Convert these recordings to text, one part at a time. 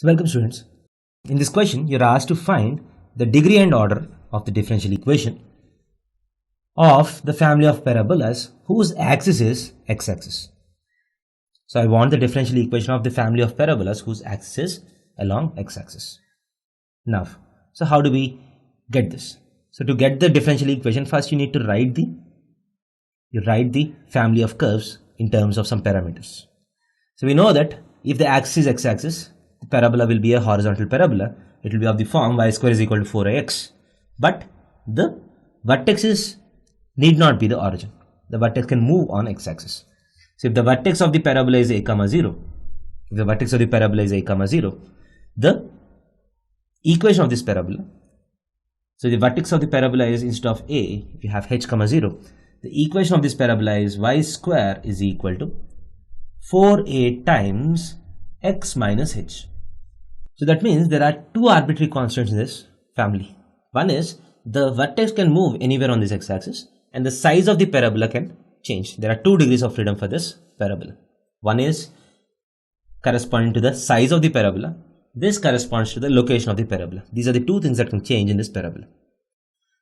So welcome students. In this question, you are asked to find the degree and order of the differential equation of the family of parabolas whose axis is x-axis. So I want the differential equation of the family of parabolas whose axis is along x-axis. Now, so how do we get this? So to get the differential equation, first you need to write the family of curves in terms of some parameters. So we know that if the axis is x-axis, the parabola will be a horizontal parabola. It will be of the form y square is equal to 4ax. But the vertex need not be the origin. The vertex can move on x-axis. So if the vertex of the parabola is a comma 0, the equation of this parabola, so the vertex of the parabola is, instead of a, if you have h comma 0, the equation of this parabola is y square is equal to 4a times x minus h. So that means there are two arbitrary constants in this family. One is the vertex can move anywhere on this x-axis and the size of the parabola can change. There are 2 degrees of freedom for this parabola. One is corresponding to the size of the parabola. This corresponds to the location of the parabola. These are the 2 things that can change in this parabola.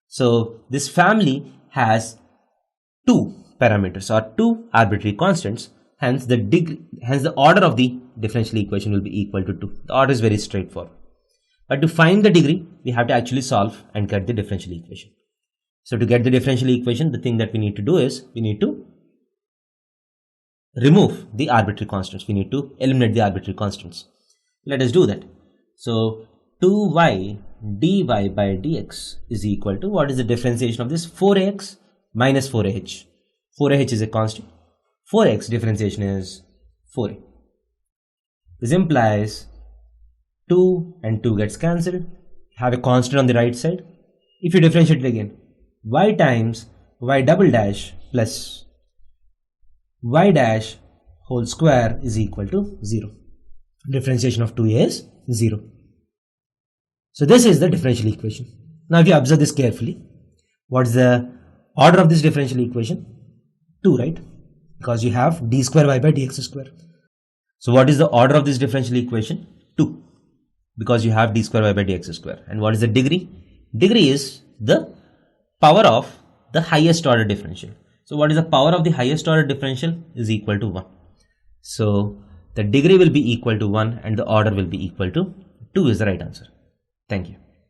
So this family has 2 parameters or 2 arbitrary constants. Hence the order of the differential equation will be equal to 2. The order is very straightforward. But to find the degree, we have to actually solve and get the differential equation. So to get the differential equation, the thing that we need to do is we need to remove the arbitrary constants. We need to eliminate the arbitrary constants. Let us do that. So 2y dy by dx is equal to, what is the differentiation of this? 4ax minus 4ah. 4ah is a constant. 4x differentiation is 4a. This implies 2 and 2 gets cancelled. Have a constant on the right side. If you differentiate it again, y times y double dash plus y dash whole square is equal to 0. Differentiation of 2a is 0. So this is the differential equation. Now if you observe this carefully, what is the order of this differential equation? 2, right? Because you have d square y by dx square. So what is the order of this differential equation? 2. Because you have d square y by dx square. And what is the degree? Degree is the power of the highest order differential. So what is the power of the highest order differential? Is equal to 1. So the degree will be equal to 1 and the order will be equal to 2 is the right answer. Thank you.